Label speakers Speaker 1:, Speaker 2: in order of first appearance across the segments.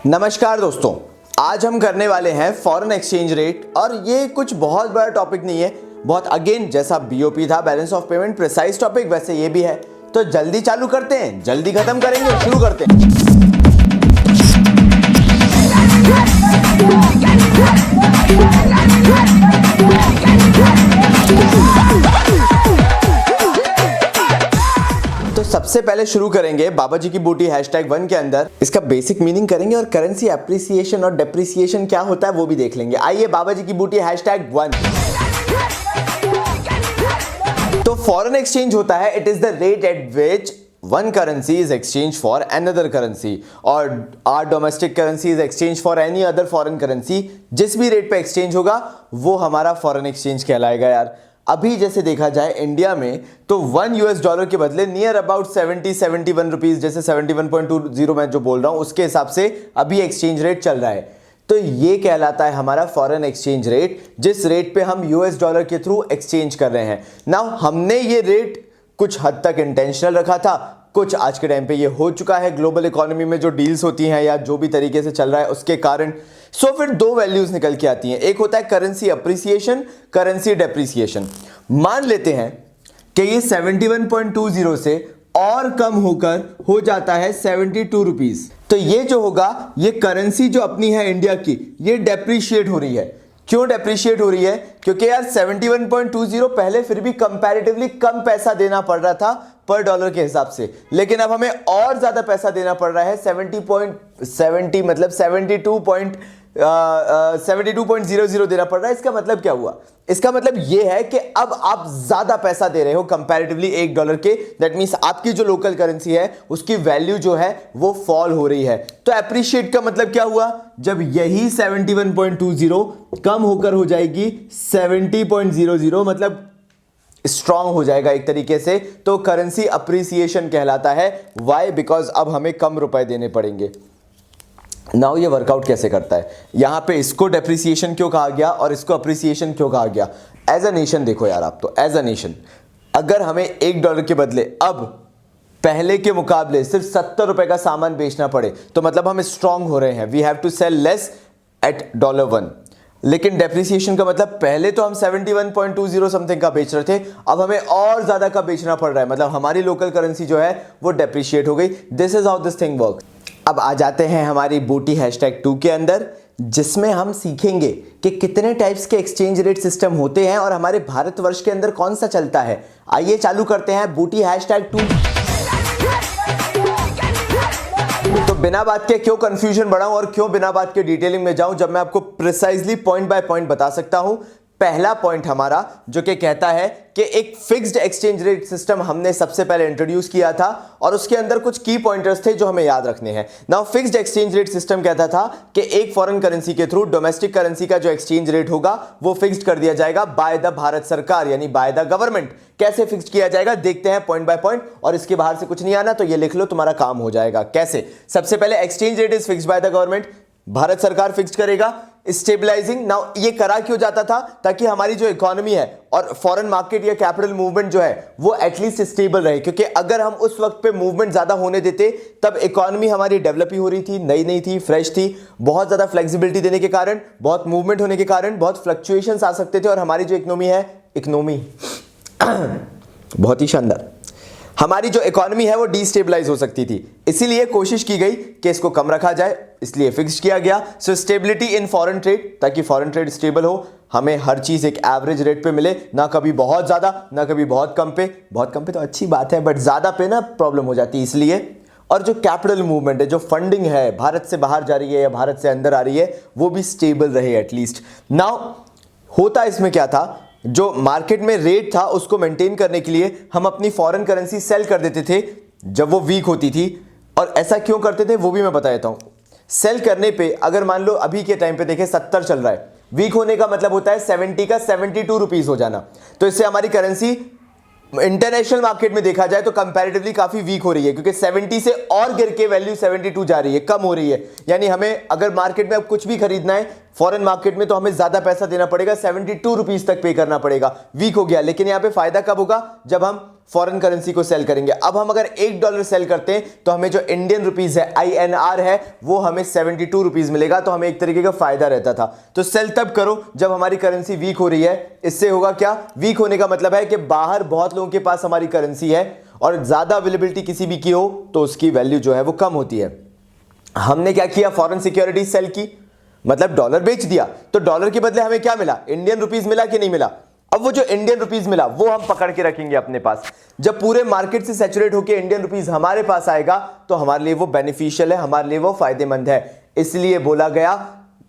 Speaker 1: नमस्कार दोस्तों, आज हम करने वाले हैं फॉरेन एक्सचेंज रेट। और ये कुछ बहुत बड़ा टॉपिक नहीं है, बहुत अगेन जैसा बीओपी था, balance of payment, precise topic, वैसे ये भी है। तो जल्दी चालू करते हैं, जल्दी खत्म करेंगे, शुरू करते हैं। तो सबसे पहले शुरू करेंगे बाबा जी की बूटी #1 के अंदर। इसका बेसिक मीनिंग करेंगे और करेंसी एप्रिसिएशन और डेप्रिसिएशन क्या होता है वो भी देख लेंगे। आइए बाबा जी की बूटी #1। तो फॉरेन एक्सचेंज होता है, it is the rate at which one currency is exchanged for another currency और our domestic currency is exchanged for any other foreign currency। जिस भी रेट पे एक्सचेंज होगा वो हमारा फॉरेन एक्सचेंज कहलाएगा। यार अभी जैसे देखा जाए इंडिया में तो $1 के बदले नियर अबाउट 71 रुपीज, जैसे 71.20 मैं जो बोल रहा हूं उसके हिसाब से अभी एक्सचेंज रेट चल रहा है। तो ये कहलाता है हमारा फॉरेन एक्सचेंज रेट, जिस रेट पे हम $, के थ्रू एक्सचेंज कर रहे हैं। नाउ हमने ये रेट कुछ हद तक इंटेंशनल रखा था, कुछ आज के टाइम पे ये हो चुका है ग्लोबल इकोनॉमी में जो डील्स होती हैं या जो भी तरीके से चल रहा है उसके कारण। सो फिर दो वैल्यूज निकल के आती हैं, एक होता है करेंसी अप्रिसिएशन, करेंसी डेप्रिसिएशन। मान लेते हैं कि ये 71.20 से और कम होकर हो जाता है 72 रुपीज, तो ये जो होगा, ये करेंसी जो अपनी है इंडिया की, ये डेप्रिशिएट हो रही है। क्यों डेप्रिशिएट हो रही है? क्योंकि यार 71.20 पहले फिर भी कंपैरेटिवली कम पैसा देना पड़ रहा था पर डॉलर के हिसाब से, लेकिन अब हमें और ज्यादा पैसा देना पड़ रहा है। 70.70 मतलब 72.00 देना पड़ रहा है। इसका मतलब क्या हुआ? इसका मतलब यह है कि अब आप ज्यादा पैसा दे रहे हो कंपैरेटिवली $1 के। दैट मींस आपकी जो लोकल करेंसी है उसकी वैल्यू जो है वो फॉल हो रही है। तो एप्रिशिएट का मतलब क्या हुआ? जब यही 71.20 कम होकर हो जाएगी 70.00, मतलब स्ट्रांग हो जाएगा एक तरीके से, तो करेंसी अप्रिसिएशन कहलाता है। वाई? बिकॉज अब हमें कम रुपए देने पड़ेंगे। नाउ ये वर्कआउट कैसे करता है? यहां पे इसको डेप्रिसिएशन क्यों कहा गया और इसको अप्रिसिएशन क्यों कहा गया? एज अ नेशन देखो यार, आप तो एज अ नेशन अगर हमें $1 के बदले अब पहले के मुकाबले सिर्फ 70 रुपए का सामान बेचना पड़े तो मतलब हम स्ट्रांग हो रहे हैं। We have to sell less at $1। लेकिन डेप्रिसिएशन का मतलब पहले तो हम 71.20 समथिंग का बेच रहे थे, अब हमें और ज्यादा का बेचना पड़ रहा है, मतलब हमारी लोकल करेंसी जो है वो डेप्रिशिएट हो गई। This is how this thing work. अब आ जाते हैं हमारी बूटी #2 के अंदर, जिसमें हम सीखेंगे कि कितने टाइप्स के एक्सचेंज रेट सिस्टम होते हैं और हमारे भारतवर्ष के अंदर कौन सा चलता है। आइए चालू करते हैं बूटी #2। तो बिना बात के क्यों कंफ्यूजन बढ़ाऊं और क्यों बिना बात के डिटेलिंग में जाऊं, जब मैं आपको प्रिसाइजली पॉइंट बाय पॉइंट बता सकता हूं। पहला पॉइंट हमारा जो कि कहता है कि एक फिक्स्ड एक्सचेंज रेट सिस्टम हमने सबसे पहले इंट्रोड्यूस किया था और उसके अंदर कुछ की पॉइंटर्स थे जो हमें याद रखने हैं। Now fixed exchange rate system कहता था कि एक फॉरेन करेंसी के थ्रू डोमेस्टिक करेंसी का जो एक्सचेंज रेट होगा वो फिक्स्ड कर दिया जाएगा बाय द भारत सरकार, यानी बाय द गवर्नमेंट। कैसे फिक्स्ड किया जाएगा देखते हैं पॉइंट बाय पॉइंट, और इसके बाहर से कुछ नहीं आना, तो ये लिख लो, तुम्हारा काम हो जाएगा। कैसे? सबसे पहले exchange rate is fixed by the government, Bharat सरकार फिक्स करेगा। स्टेबलाइजिंग, नाउ ये करा क्यों जाता था? ताकि हमारी जो इकोनॉमी है और फॉरेन मार्केट या कैपिटल मूवमेंट जो है वो एटलीस्ट स्टेबल रहे, क्योंकि अगर हम उस वक्त पे मूवमेंट ज्यादा होने देते तब इकोनॉमी हमारी डेवलप ही हो रही थी, नई नई थी, फ्रेश थी। बहुत ज्यादा फ्लेक्सिबिलिटी देने के कारण, बहुत मूवमेंट होने के कारण बहुत फ्लक्चुएशंस आ सकते थे और हमारी जो इकोनॉमी बहुत ही शानदार, हमारी जो इकोनॉमी है वो डिस्टेबलाइज हो सकती थी। इसीलिए कोशिश की गई कि इसको कम रखा जाए, इसलिए फिक्स किया गया। So stability in foreign trade, ताकि फॉरेन ट्रेड स्टेबल हो, हमें हर चीज एक एवरेज रेट पे मिले, ना कभी बहुत ज्यादा ना कभी बहुत कम पे। बहुत कम पे तो अच्छी बात है, बट ज्यादा पे ना प्रॉब्लम हो जाती है, इसलिए। और जो कैपिटल मूवमेंट है, जो फंडिंग है भारत से बाहर जा रही है या भारत से अंदर आ रही है, वो भी स्टेबल रहे एटलीस्ट। नाउ होता इसमें क्या था, जो मार्केट में रेट था उसको मेंटेन करने के लिए हम अपनी फॉरेन करेंसी सेल कर देते थे जब वो वीक होती थी। और ऐसा क्यों करते थे वो भी मैं बता देता हूं। सेल करने पे अगर मान लो अभी के टाइम पे देखें 70 चल रहा है, वीक होने का मतलब होता है 70 का 72 रुपीज हो जाना। तो इससे हमारी करेंसी इंटरनेशनल मार्केट में देखा जाए तो कंपैरेटिवली काफी वीक हो रही है, क्योंकि 70 से और गिर के वैल्यू 72 जा रही है, कम हो रही है। यानी हमें अगर मार्केट में अब कुछ भी खरीदना है फॉरेन मार्केट में तो हमें ज्यादा पैसा देना पड़ेगा, 72 रुपीज तक पे करना पड़ेगा, वीक हो गया। लेकिन यहां पे फायदा कब होगा, जब हम फॉरेन करेंसी को सेल करेंगे। अब हम अगर $1 सेल करते हैं तो हमें जो इंडियन रुपीज है, INR है, वो हमें 72 रुपीज मिलेगा। तो हमें एक तरीके का फायदा रहता था। तो सेल तब करो जब हमारी करेंसी वीक हो रही है। इससे होगा क्या, वीक होने का मतलब है कि बाहर बहुत लोगों के पास हमारी करेंसी है और ज्यादा अवेलेबिलिटी किसी भी की हो तो उसकी वैल्यू जो है वो कम होती है। हमने क्या किया, फॉरेन सिक्योरिटी सेल की, मतलब डॉलर बेच दिया। तो डॉलर के बदले हमें क्या मिला, इंडियन रुपीज मिला कि नहीं मिला। अब वो जो इंडियन रुपीज मिला वो हम पकड़ के रखेंगे अपने पास। जब पूरे मार्केट से सैचुरेट होकर इंडियन रुपीज हमारे पास आएगा तो हमारे लिए वो बेनिफिशियल है, हमारे लिए वो फायदेमंद है। इसलिए बोला गया,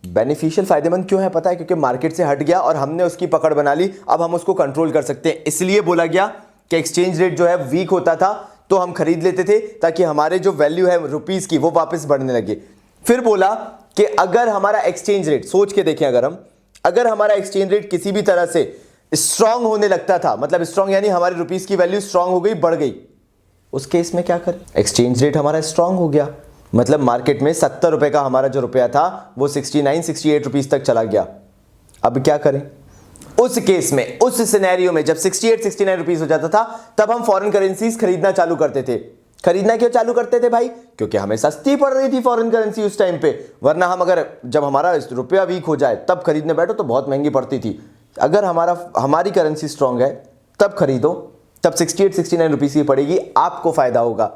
Speaker 1: बेनिफिशियल फायदेमंद क्यों है पता है, क्योंकि मार्केट से हट गया और हमने उसकी पकड़ बना ली। अब हम उसको कंट्रोल कर सकते हैं। इसलिए बोला गया कि एक्सचेंज रेट जो है वीक होता था तो हम खरीद लेते थे ताकि हमारे जो वैल्यू है रुपीस की वो वापस बढ़ने लगे। फिर बोला कि अगर हमारा एक्सचेंज रेट, सोच के देखें, अगर हमारा एक्सचेंज रेट किसी भी तरह से स्ट्रांग होने लगता था, मतलब स्ट्रांग यानी हमारी रुपीस की वैल्यू स्ट्रांग हो गई, बढ़ गई, उस केस में क्या करें, एक्सचेंज रेट हमारा स्ट्रांग हो गया, मतलब मार्केट में 70 रुपए का हमारा जो रुपया था वो 69-68 रुपीस तक चला गया। अब क्या करें उस केस में, उस सिनेरियो में जब 68-69 रुपीस हो जाता था तब हम फॉरेन करेंसीज खरीदना चालू करते थे। खरीदना क्यों चालू करते थे भाई, क्योंकि हमें सस्ती पड़ रही थी फॉरेन करेंसी उस टाइम पे। वरना हम अगर जब हमारा रुपया वीक हो जाए तब खरीदने बैठो तो बहुत महंगी पड़ती थी। अगर हमारी करेंसी स्ट्रांग है तब खरीदो, तब 68-69 रुपीस की पड़ेगी, आपको फायदा होगा।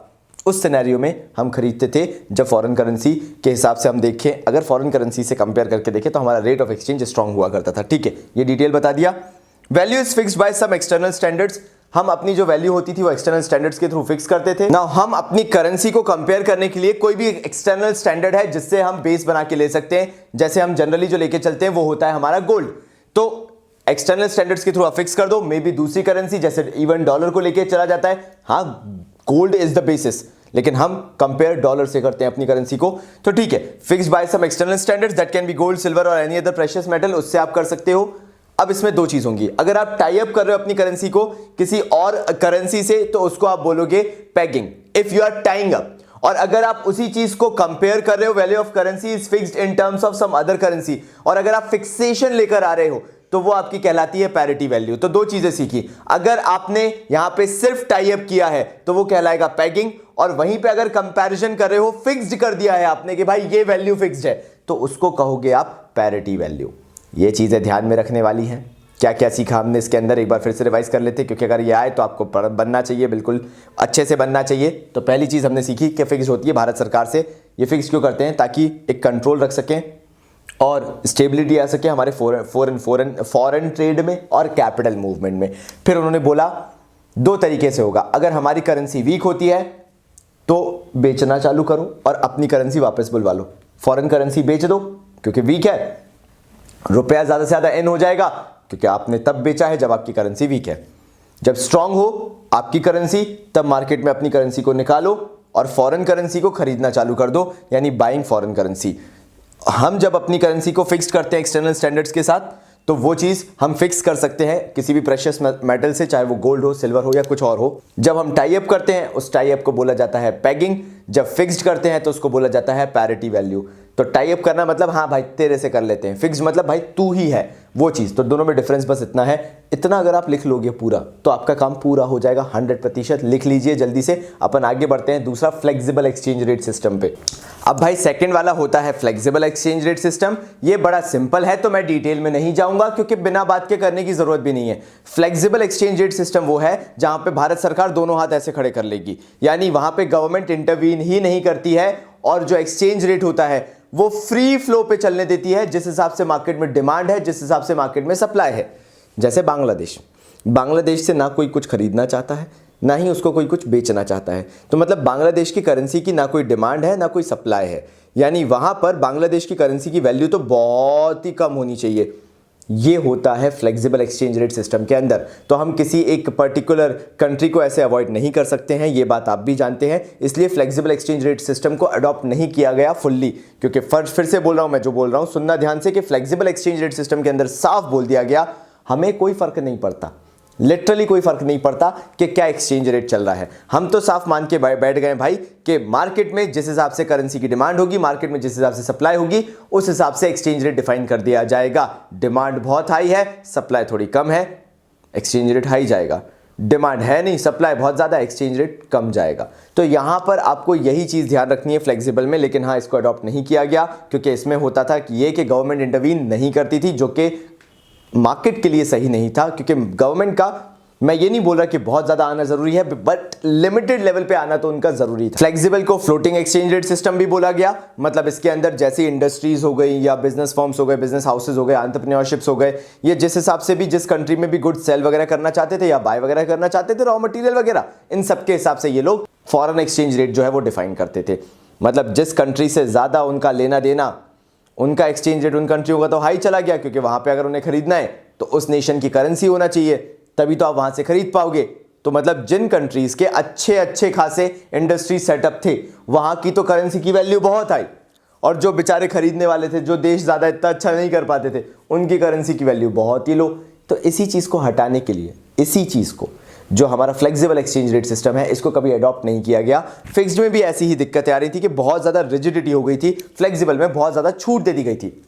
Speaker 1: उस सिनेरियो में हम खरीदते थे जब फॉरेन करेंसी के हिसाब से हम देखें, अगर फॉरेन करेंसी से कंपेयर करके देखें तो हमारा रेट ऑफ एक्सचेंज स्ट्रांग हुआ करता था। ठीक है, ये डिटेल बता दिया। Value is fixed by some external standards. हम अपनी जो वैल्यू होती थी वो एक्सटर्नल स्टैंडर्ड्स के थ्रू फिक्स करते थे। नाउ हम अपनी करेंसी को कंपेयर करने के लिए कोई भी एक्सटर्नल स्टैंडर्ड है जिससे हम बेस बना के ले सकते हैं। जैसे हम जनरली जो लेके चलते हैं वो होता है हमारा गोल्ड। तो एक्सटर्नल स्टैंडर्ड्स के थ्रू आप फिक्स कर दो। मे बी दूसरी करेंसी जैसे इवन डॉलर को लेके चला जाता है, हाँ गोल्ड इज द बेसिस, लेकिन हम कंपेयर डॉलर से करते हैं अपनी करेंसी को। तो ठीक है, fixed by some external standards that can be gold, silver और एनी अदर प्रेशियस मेटल, उससे आप कर सकते हो। अब इसमें दो चीज होंगी, अगर आप टाई अप कर रहे हो अपनी करेंसी को किसी और करेंसी से तो उसको आप बोलोगे pegging, if you are tying up. और अगर आप उसी चीज को कंपेयर कर रहे हो, value of currency is fixed in terms of some other currency, और अगर आप फिक्सेशन लेकर आ रहे हो तो वो आपकी कहलाती है पैरिटी वैल्यू। तो दो चीजें सीखी, अगर आपने यहां पे सिर्फ टाई अप किया है तो वो कहलाएगा पेगिंग, और वहीं पे अगर कंपैरिजन कर रहे हो, फिक्स्ड कर दिया है आपने कि भाई ये वैल्यू फिक्स्ड है, तो उसको कहोगे आप पैरिटी वैल्यू। ये चीजें ध्यान में रखने वाली हैं। क्या क्या सीखा हमने इसके अंदर, एक बार फिर से रिवाइज कर लेते हैं, क्योंकि अगर ये आए तो आपको बनना चाहिए, बिल्कुल अच्छे से बनना चाहिए। तो पहली चीज हमने सीखी कि फिक्स होती है भारत सरकार से। ये फिक्स क्यों करते हैं, ताकि एक कंट्रोल रख सकें और स्टेबिलिटी आ सके हमारे फॉरेन ट्रेड में और कैपिटल मूवमेंट में। फिर उन्होंने बोला दो तरीके से होगा, अगर हमारी करेंसी वीक होती है तो बेचना चालू करो और अपनी करेंसी वापस बुलवा लो। फॉरेन करेंसी बेच दो क्योंकि वीक है, रुपया ज्यादा से ज्यादा इन हो जाएगा क्योंकि आपने तब बेचा है जब आपकी करेंसी वीक है। जब स्ट्रांग हो आपकी करेंसी तब मार्केट में अपनी करेंसी को निकालो और फॉरेन करेंसी को खरीदना चालू कर दो, यानी बाइंग फॉरेन करेंसी। हम जब अपनी करेंसी को फिक्स करते हैं एक्सटर्नल स्टैंडर्ड्स के साथ तो वो चीज हम फिक्स कर सकते हैं किसी भी प्रेशियस मेटल से, चाहे वो गोल्ड हो, सिल्वर हो या कुछ और हो। जब हम टाई अप करते हैं उस टाई अप को बोला जाता है पेगिंग, जब फिक्स्ड करते हैं तो उसको बोला जाता है पैरिटी वैल्यू। तो टाई अप करना मतलब हाँ भाई तेरे से कर लेते हैं, फिक्स्ड मतलब भाई तू ही है वो चीज। तो दोनों में डिफरेंस बस इतना है। इतना अगर आप लिख लोगे पूरा तो आपका काम पूरा हो जाएगा 100%। लिख लीजिए जल्दी से, अपन आगे बढ़ते हैं दूसरा फ्लेक्सिबल एक्सचेंज रेट सिस्टम पे। अब भाई सेकंड वाला होता है फ्लेक्सिबल एक्सचेंज रेट सिस्टम। ये बड़ा सिंपल है तो मैं डिटेल में नहीं जाऊंगा क्योंकि बिना बात के करने की जरूरत भी नहीं है। फ्लेक्सिबल एक्सचेंज रेट सिस्टम वो है जहां पे भारत सरकार दोनों हाथ ऐसे खड़े कर लेगी, यानी वहां पे गवर्नमेंट इंटरवीन ही नहीं करती है और जो एक्सचेंज रेट होता है वो फ्री फ्लो पे चलने देती है, जिस हिसाब से मार्केट में डिमांड है, जिस हिसाब से मार्केट में सप्लाई है। जैसे बांग्लादेश से ना कोई कुछ खरीदना चाहता है ना ही उसको कोई कुछ बेचना चाहता है, तो मतलब बांग्लादेश की करेंसी की ना कोई डिमांड है ना कोई सप्लाई है, यानी वहां पर बांग्लादेश की करेंसी की वैल्यू तो बहुत ही कम होनी चाहिए। ये होता है फ्लेक्सिबल एक्सचेंज रेट सिस्टम के अंदर। तो हम किसी एक पर्टिकुलर कंट्री को ऐसे अवॉइड नहीं कर सकते हैं, ये बात आप भी जानते हैं। इसलिए फ्लेक्सिबल एक्सचेंज रेट सिस्टम को अडॉप्ट नहीं किया गया फुल्ली, क्योंकि फिर से बोल रहा हूं, मैं जो बोल रहा हूं सुनना ध्यान से कि फ्लेक्सिबल एक्सचेंज रेट सिस्टम के अंदर साफ बोल दिया गया हमें कोई फर्क नहीं पड़ता लिटरली कोई फर्क नहीं पड़ता कि क्या एक्सचेंज रेट चल रहा है। हम तो साफ मान के बैठ गए भाई कि मार्केट में जिस हिसाब से करेंसी की डिमांड होगी, मार्केट में जिस हिसाब से सप्लाई होगी, उस हिसाब से एक्सचेंज रेट डिफाइन कर दिया जाएगा। डिमांड बहुत हाई है, सप्लाई थोड़ी कम है, एक्सचेंज रेट हाई जाएगा। डिमांड है नहीं, सप्लाई बहुत ज्यादा, एक्सचेंज रेट कम जाएगा। तो यहां पर आपको यही चीज ध्यान रखनी है फ्लेक्सिबल में। लेकिन हाँ, इसको अडॉप्ट नहीं किया गया क्योंकि इसमें होता था कि ये कि गवर्नमेंट इंटरवीन नहीं करती थी, जो कि मार्केट के लिए सही नहीं था। क्योंकि गवर्नमेंट का, मैं ये नहीं बोल रहा कि बहुत ज्यादा आना जरूरी है, बट लिमिटेड लेवल पे आना तो उनका जरूरी था। फ्लेक्सिबल को फ्लोटिंग एक्सचेंज रेट सिस्टम भी बोला गया। मतलब इसके अंदर जैसे इंडस्ट्रीज हो गई या बिजनेस फर्म्स हो गए, बिजनेस हाउसेज हो गए, एंटरप्रेन्योरशिप्स हो गए, ये जिस हिसाब से भी जिस कंट्री में भी गुड सेल वगैरह करना चाहते थे या बाय वगैरह करना चाहते थे, रॉ मटेरियल वगैरह, इन सबके हिसाब से ये लोग फॉरेन एक्सचेंज रेट जो है वो डिफाइन करते थे। मतलब जिस कंट्री से ज्यादा उनका लेना देना, उनका एक्सचेंज रेट उन कंट्रियों का तो हाई चला गया, क्योंकि वहां पे अगर उन्हें खरीदना है तो उस नेशन की करेंसी होना चाहिए, तभी तो आप वहां से खरीद पाओगे। तो मतलब जिन कंट्रीज के अच्छे अच्छे खासे इंडस्ट्री सेटअप थे, वहां की तो करेंसी की वैल्यू बहुत आई, और जो बेचारे खरीदने वाले थे, जो देश ज्यादा इतना अच्छा नहीं कर पाते थे, उनकी करेंसी की वैल्यू बहुत ही लो। तो इसी चीज को हटाने के लिए, इसी चीज को, जो हमारा फ्लेक्सिबल एक्सचेंज रेट सिस्टम है, इसको कभी अडॉप्ट नहीं किया गया। फिक्स्ड में भी ऐसी ही दिक्कतें आ रही थी कि बहुत ज्यादा रिजिडिटी हो गई थी, फ्लेक्सिबल में बहुत ज्यादा छूट दे दी गई थी।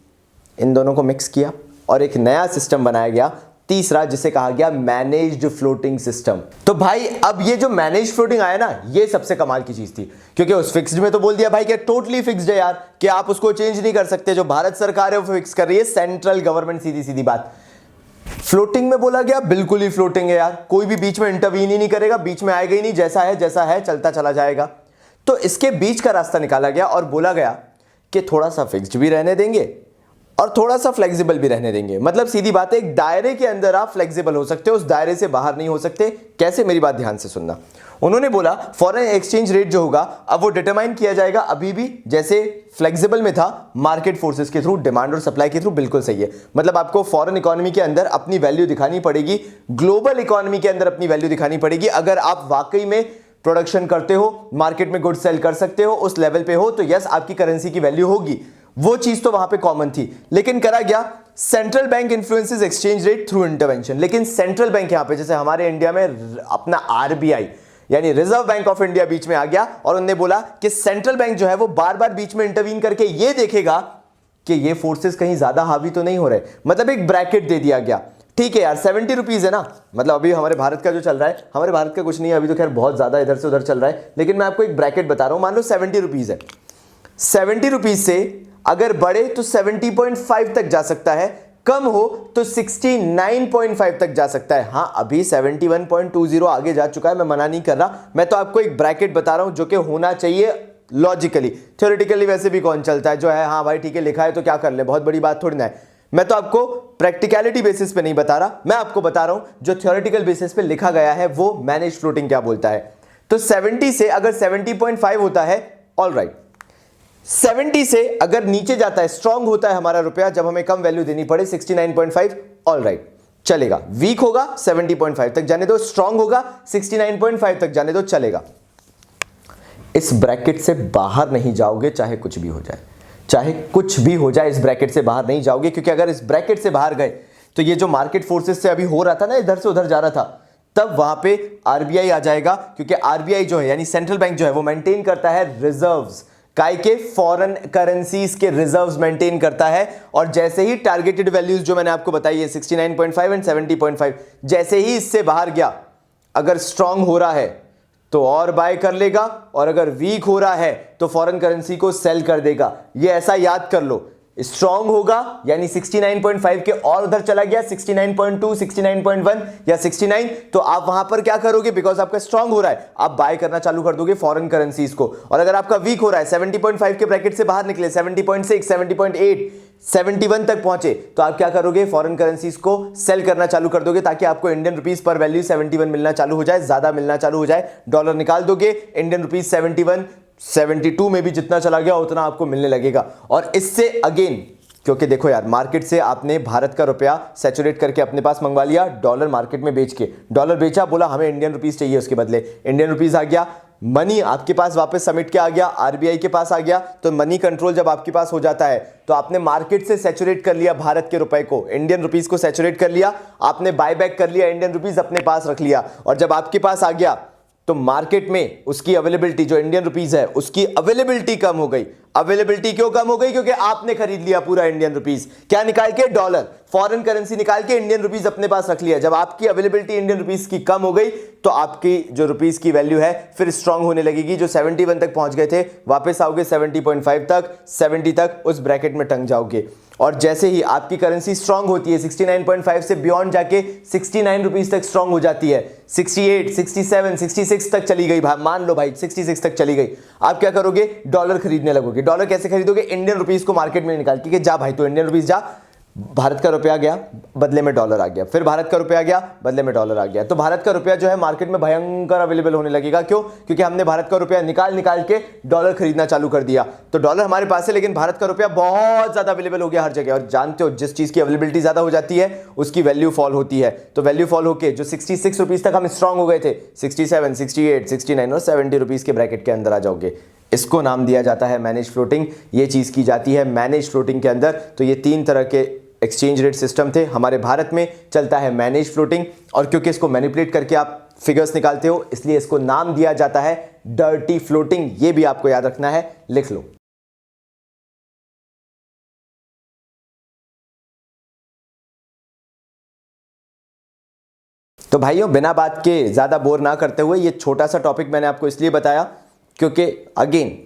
Speaker 1: इन दोनों को मिक्स किया और एक नया सिस्टम बनाया गया, तीसरा, जिसे कहा गया मैनेज्ड फ्लोटिंग सिस्टम। तो भाई अब ये जो मैनेज्ड फ्लोटिंग आया ना, ये सबसे कमाल की चीज थी। क्योंकि उस फिक्स्ड में तो बोल दिया भाई कि टोटली फिक्स्ड है यार, कि आप उसको चेंज नहीं कर सकते, जो भारत सरकार है वो फिक्स कर रही है, सेंट्रल गवर्नमेंट, सीधी सीधी बात। फ्लोटिंग में बोला गया बिल्कुल ही फ्लोटिंग है यार, कोई भी बीच में इंटरवीन ही नहीं करेगा, बीच में आएगा ही नहीं, जैसा है चलता चला जाएगा। तो इसके बीच का रास्ता निकाला गया और बोला गया कि थोड़ा सा फिक्स्ड भी रहने देंगे और थोड़ा सा फ्लेक्सिबल भी रहने देंगे। मतलब सीधी बात है, एक दायरे के अंदर आप फ्लेक्सिबल हो सकते हो, उस दायरे से बाहर नहीं हो सकते। कैसे, मेरी बात ध्यान से सुनना। उन्होंने बोला फॉरेन एक्सचेंज रेट जो होगा अब वो डिटरमाइन किया जाएगा, अभी भी जैसे फ्लेक्सिबल में था, मार्केट फोर्सेस के थ्रू, डिमांड और सप्लाई के थ्रू। बिल्कुल सही है। मतलब आपको फॉरेन इकोनॉमी के अंदर अपनी वैल्यू दिखानी पड़ेगी, ग्लोबल इकोनॉमी के अंदर अपनी वैल्यू दिखानी पड़ेगी। अगर आप वाकई में प्रोडक्शन करते हो, मार्केट में गुड सेल कर सकते हो, उस लेवल पे हो, तो यस आपकी करेंसी की वैल्यू होगी। वो चीज तो वहां पे कॉमन थी। लेकिन करा गया, central bank influences exchange rate through intervention. लेकिन सेंट्रल बैंक यहां पे, जैसे हमारे इंडिया में अपना आरबीआई यानी reserve bank of India beach में आ गया और उन्होंने बोला कि सेंट्रल बैंक जो है वो बार बार बीच में इंटरवीन करके ये देखेगा कि ये फोर्सेस कहीं ज्यादा हावी तो नहीं हो रहे। मतलब एक ब्रैकेट दे दिया गया, ठीक है यार 70 रुपीज है ना। मतलब अभी हमारे भारत का जो चल रहा है, हमारे भारत का कुछ नहीं है अभी तो, खैर बहुत ज्यादा इधर से उधर चल रहा है, लेकिन मैं आपको एक ब्रैकेट बता रहा हूं। मान लो 70 रुपीज है, 70 रुपीज से अगर बढ़े तो 70.5 तक जा सकता है, कम हो तो 69.5 तक जा सकता है। हां अभी 71.20 आगे जा चुका है, मैं मना नहीं कर रहा, मैं तो आपको एक ब्रैकेट बता रहा हूं जो कि होना चाहिए लॉजिकली। थ्योरेटिकली वैसे भी कौन चलता है, जो है हाँ भाई ठीक है लिखा है तो क्या कर ले, बहुत बड़ी बात थोड़ी ना है। मैं तो आपको प्रैक्टिकलिटी बेसिस पे नहीं बता रहा, मैं आपको बता रहा हूं जो थ्योरेटिकल बेसिस पे लिखा गया है वो मैनेज फ्लोटिंग क्या बोलता है। तो 70 से अगर 70.5 होता है, ऑल राइट। 70 से अगर नीचे जाता है, स्ट्रांग होता है हमारा रुपया, जब हमें कम वैल्यू देनी पड़े 69.5, ऑल राइट चलेगा। वीक होगा 70.5 तक जाने दो, स्ट्रांग होगा 69.5 तक जाने दो, चलेगा। इस ब्रैकेट से बाहर नहीं जाओगे, चाहे कुछ भी हो जाए, चाहे कुछ भी हो जाए, इस ब्रैकेट से बाहर नहीं जाओगे। क्योंकि अगर इस ब्रैकेट से बाहर गए तो ये जो मार्केट फोर्सेस से अभी हो रहा था ना, इधर से उधर जा रहा था, तब वहां पे आरबीआई आ जाएगा। क्योंकि आरबीआई जो है यानी सेंट्रल बैंक जो है वो मेंटेन करता है रिजर्व्स, काय के फॉरेन करेंसीज के रिजर्व्स मेंटेन करता है। और जैसे ही टारगेटेड वैल्यूज जो मैंने आपको बताई है 69.5 एंड 70.5, जैसे ही इससे बाहर गया, अगर स्ट्रांग हो रहा है तो और बाय कर लेगा, और अगर वीक हो रहा है तो फॉरेन करेंसी को सेल कर देगा। ये ऐसा याद कर लो, स्ट्रांग होगा यानी 69.5 के और उधर चला गया 69.2, 69.1 या 69, तो आप वहां पर क्या करोगे, बिकॉज आपका स्ट्रांग हो रहा है, आप बाय करना चालू कर दोगे फॉरेन करेंसीज को। और अगर आपका वीक हो रहा है, 70.5 के ब्रैकेट से बाहर निकले, 70.6, 70.8, 71 तक पहुंचे, तो आप क्या करोगे, फॉरेन करेंसीज को सेल करना चालू कर दोगे, ताकि आपको इंडियन रुपीस पर वैल्यू 71 मिलना चालू हो जाए, ज्यादा मिलना चालू हो जाए। डॉलर निकाल दोगे, इंडियन रुपीस 71, 72 में भी जितना चला गया उतना आपको मिलने लगेगा। और इससे अगेन, क्योंकि देखो यार, मार्केट से आपने भारत का रुपया सैचुरेट करके अपने पास मंगवा लिया, डॉलर मार्केट में बेच के, डॉलर बेचा, बोला हमें इंडियन रुपीस चाहिए उसके बदले, इंडियन रुपीस आ गया, मनी आपके पास वापस समेट के आ गया, आरबीआई के पास आ गया। तो मनी कंट्रोल जब आपके पास हो जाता है तो आपने मार्केट से सैचुरेट कर लिया भारत के रुपए को, इंडियन रुपीस को सैचुरेट कर लिया, आपने बाय बैक कर लिया, इंडियन रुपीस अपने पास रख लिया। और जब आपके पास आ गया तो मार्केट में उसकी अवेलेबिलिटी, जो इंडियन रुपीस है उसकी अवेलेबिलिटी कम हो गई। अवेलेबिलिटी क्यों कम हो गई? क्योंकि आपने खरीद लिया पूरा इंडियन रुपीस। क्या निकाल के? डॉलर, फॉरेन करेंसी निकाल के इंडियन रुपीस अपने पास रख लिया। जब आपकी अवेलेबिलिटी इंडियन रुपीस की कम हो गई तो आपकी जो रुपीस की वैल्यू है फिर स्ट्रांग होने लगेगी। जो 71 तक पहुंच गए थे वापस आओगे 70.5 तक, 70 तक, उस ब्रैकेट में टंग जाओगे। और जैसे ही आपकी करेंसी स्ट्रांग होती है 69.5 से बियॉन्ड जाके 69 रुपीस तक स्ट्रांग हो जाती है, 68, 67, 66 तक चली गई, मान लो भाई 66 तक चली गई, आप क्या करोगे? डॉलर खरीदने लगोगे। डॉलर कैसे खरीदोगे? इंडियन रुपीस को मार्केट में निकाल के, जा भाई तो इंडियन रुपीस जा, भारत का रुपया गया बदले में डॉलर आ गया, फिर भारत का रुपया गया बदले में डॉलर आ गया। तो भारत का रुपया जो है मार्केट में भयंकर अवेलेबल होने लगेगा। क्यों? क्योंकि हमने भारत का रुपया निकाल के डॉलर खरीदना चालू कर दिया। तो डॉलर हमारे पास है लेकिन भारत का रुपया बहुत ज्यादा अवेलेबल हो गया हर जगह। और जानते हो जिस चीज की अवेलेबिलिटी ज्यादा हो जाती है उसकी वैल्यू फॉल होती है। तो वैल्यू फॉल होकर जो 66 रुपीस तक हम स्ट्रांग हो गए थे, 67, 68, 69 और 70 रुपीस के ब्रैकेट के अंदर आ जाओगे। इसको नाम दिया जाता है मैनेज फ्लोटिंग। ये चीज की जाती है मैनेज फ्लोटिंग के अंदर। तो ये 3 तरह के एक्सचेंज रेट सिस्टम थे। हमारे भारत में चलता है मैनेज फ्लोटिंग, और क्योंकि इसको मैनिपुलेट करके आप फिगर्स निकालते हो इसलिए इसको नाम दिया जाता है डर्टी फ्लोटिंग। ये भी आपको याद रखना है, लिख लो। तो भाइयों बिना बात के ज्यादा बोर ना करते हुए ये छोटा सा टॉपिक मैंने आपको इसलिए बताया क्योंकि अगेन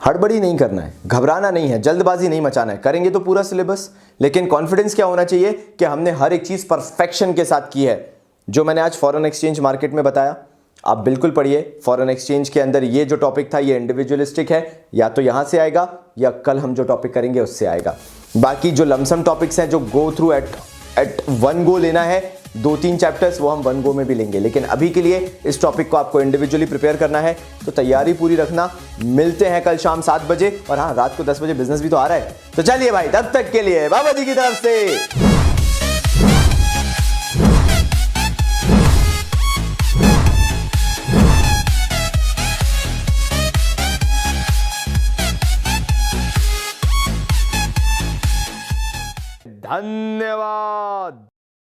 Speaker 1: हड़बड़ी नहीं करना है, घबराना नहीं है, जल्दबाजी नहीं मचाना है। करेंगे तो पूरा सिलेबस, लेकिन कॉन्फिडेंस क्या होना चाहिए कि हमने हर एक चीज परफेक्शन के साथ की है। जो मैंने आज फॉरेन एक्सचेंज मार्केट में बताया आप बिल्कुल पढ़िए। फॉरेन एक्सचेंज के अंदर ये जो टॉपिक था ये इंडिविजुअलिस्टिक है, या तो यहां से आएगा या कल हम जो टॉपिक करेंगे उससे आएगा। बाकी जो लमसम टॉपिक्स हैं जो go through at one go लेना है, 2-3 चैप्टर्स, वो हम वन गो में भी लेंगे। लेकिन अभी के लिए इस टॉपिक को आपको इंडिविजुअली प्रिपेयर करना है, तो तैयारी पूरी रखना। मिलते हैं कल शाम 7 बजे, और हाँ रात को 10 बजे बिजनेस भी तो आ रहा है। तो चलिए भाई, तब तक के लिए बाबा जी की तरफ से धन्यवाद।